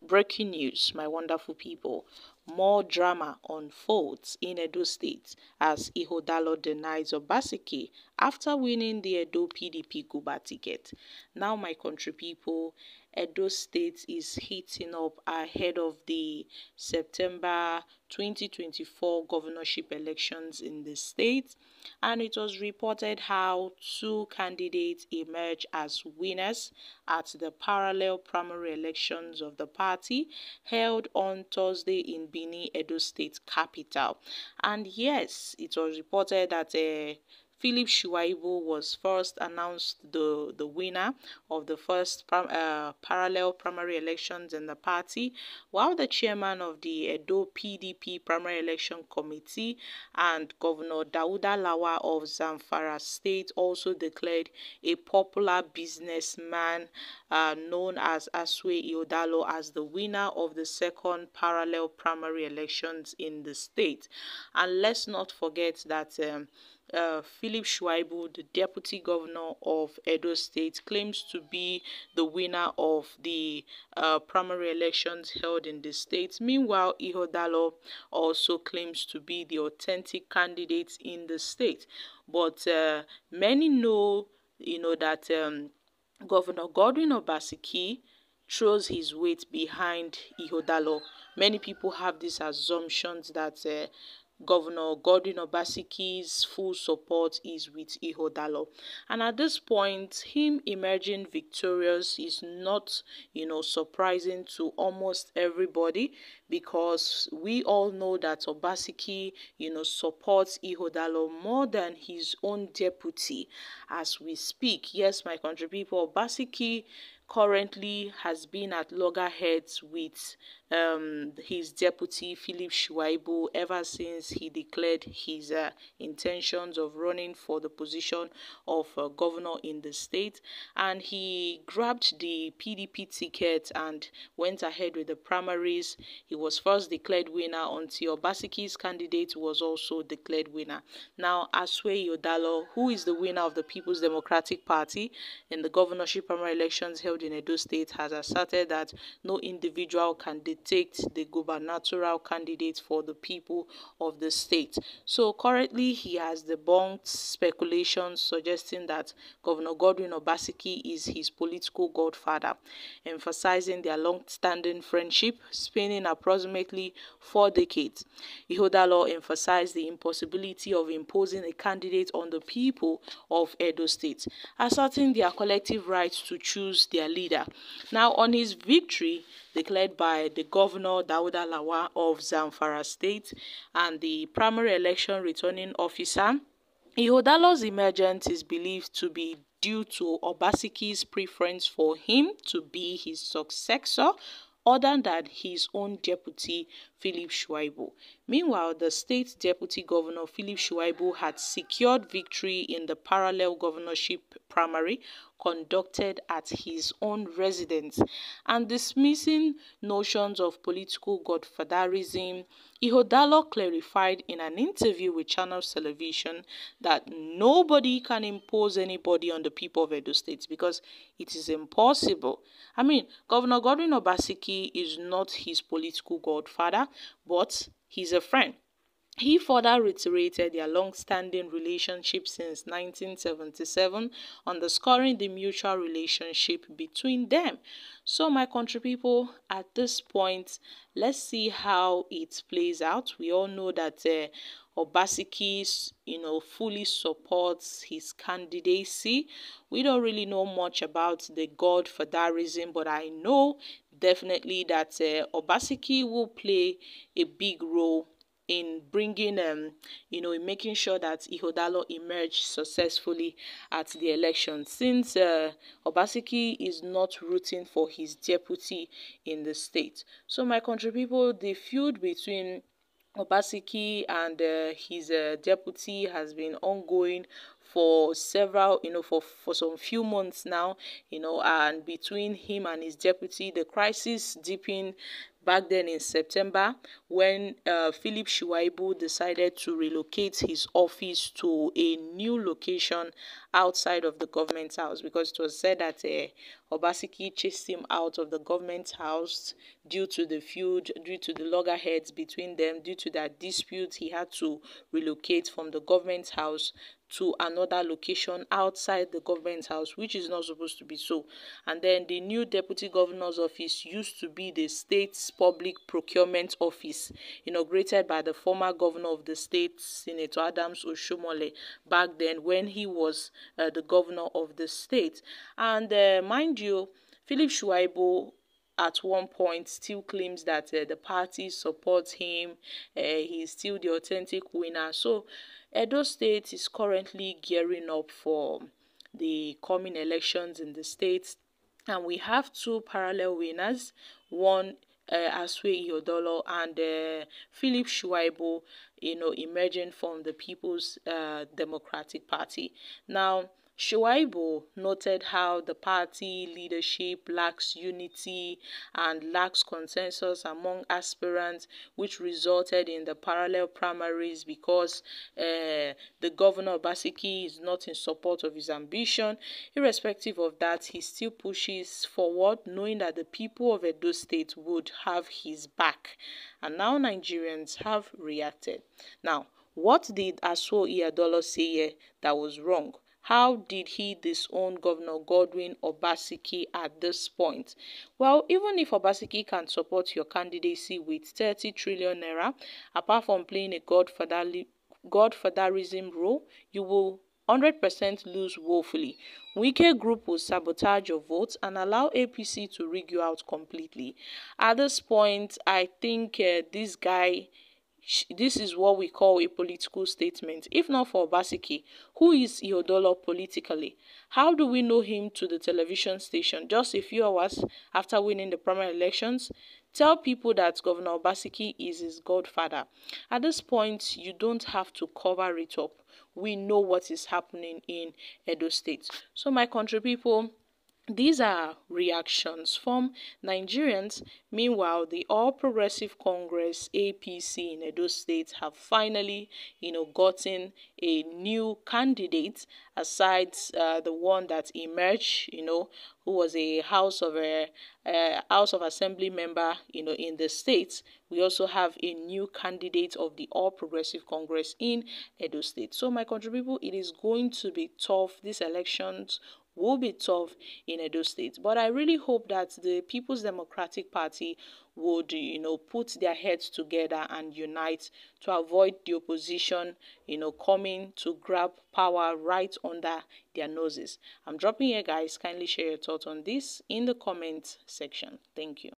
Breaking news, my wonderful people. More drama unfolds in Edo State as Igbodalo denies Obaseki after winning the Edo PDP Guber ticket. Now, my country people, Edo State is heating up ahead of the September 2024 governorship elections in the state, and it was reported how two candidates emerged as winners at the parallel primary elections of the party held on Thursday in Benin, Edo State capital. And yes, it was reported that Philip Shuaibu was first announced the winner of the first parallel primary elections in the party, while the chairman of the Edo PDP primary election committee and Governor Lawa of Zamfara State also declared a popular businessman known as Igbodalo as the winner of the second parallel primary elections in the state. And let's not forget that Philip Shuaibu, the deputy governor of Edo State, claims to be the winner of the primary elections held in the state. Meanwhile, Igbodalo also claims to be the authentic candidate in the state. But many know, that Governor Godwin Obaseki throws his weight behind Igbodalo. Many people have these assumptions that Governor Godwin Obaseki's full support is with Igbodalo. And at this point, him emerging victorious is not, surprising to almost everybody, because we all know that Obaseki, supports Igbodalo more than his own deputy as we speak. Yes, my country people, Obaseki currently has been at loggerheads with his deputy Philip Shuaibu ever since he declared his intentions of running for the position of governor in the state, and he grabbed the PDP ticket and went ahead with the primaries. He was first declared winner until Obaseki's candidate was also declared winner. Now, Asue Igbodalo, who is the winner of the People's Democratic Party in the governorship primary elections held in Edo State, has asserted that no individual can dictate the gubernatorial candidate for the people of the state. So currently he has debunked speculations suggesting that Governor Godwin Obaseki is his political godfather, emphasizing their long-standing friendship spanning approximately 4 decades. Igbodalo emphasized the impossibility of imposing a candidate on the people of Edo State, asserting their collective right to choose their leader. Now, on his victory declared by the Governor Lawa of Zamfara State and the primary election returning officer, Igbodalo's emergence is believed to be due to Obaseki's preference for him to be his successor other than his own deputy Philip Shuaibu. Meanwhile, the state deputy governor Philip Shuaibu had secured victory in the parallel governorship primary conducted at his own residence, and dismissing notions of political godfatherism, Igbodalo clarified in an interview with Channels Television that nobody can impose anybody on the people of Edo State because it is impossible. I mean, Governor Godwin Obaseki is not his political godfather, but he's a friend. He further reiterated their long-standing relationship since 1977, underscoring the mutual relationship between them. So, my country people, at this point, let's see how it plays out. We all know that Obaseki, fully supports his candidacy. We don't really know much about the godfatherism, but I know definitely that Obaseki will play a big role in bringing, in making sure that Igbodalo emerged successfully at the election, since Obaseki is not rooting for his deputy in the state. So, my country people, the feud between Obaseki and his deputy has been ongoing for several, for some few months now, and between him and his deputy, the crisis deepened back then in September when Philip Shuaibu decided to relocate his office to a new location outside of the government house, because it was said that Obaseki chased him out of the government house due to the feud, due to the loggerheads between them, due to that dispute. He had to relocate from the government house to another location outside the government house, which is not supposed to be so. And then the new deputy governor's office used to be the state's public procurement office, inaugurated by the former governor of the state, Senator Adams Oshomole, back then when he was the governor of the state. And mind you, Philip Shuaibu at one point still claims that the party supports him. He's still the authentic winner. So Edo State is currently gearing up for the coming elections in the state, and we have two parallel winners, one Asue Igbodalo and Philip Shuaibu, emerging from the People's Democratic Party. Now, Shuaibu noted how the party leadership lacks unity and lacks consensus among aspirants, which resulted in the parallel primaries because the governor Obaseki is not in support of his ambition. Irrespective of that, he still pushes forward, knowing that the people of Edo State would have his back. And now Nigerians have reacted. Now, what did Asue Igbodalo say here that was wrong? How did he disown Governor Godwin Obaseki at this point? Well, even if Obaseki can support your candidacy with 30 trillion naira, apart from playing a godfatherism role, you will 100% lose woefully. Wike group will sabotage your votes and allow APC to rig you out completely. At this point, I think this is what we call a political statement. If not for Obaseki, who is Igbodalo politically? How do we know him to the television station just a few hours after winning the primary elections? Tell people that Governor Obaseki is his godfather. At this point, you don't have to cover it up. We know what is happening in Edo State. So my country people, these are reactions from Nigerians. Meanwhile, the All Progressive Congress APC in Edo State have finally, gotten a new candidate aside the one that emerged, who was a House of Assembly member, in the state. We also have a new candidate of the All Progressive Congress in Edo State. So, my country people, it is going to be tough. These elections will be tough in Edo State. But I really hope that the People's Democratic Party would, put their heads together and unite to avoid the opposition, coming to grab power right under their noses. I'm dropping here, guys. Kindly share your thoughts on this in the comment section. Thank you.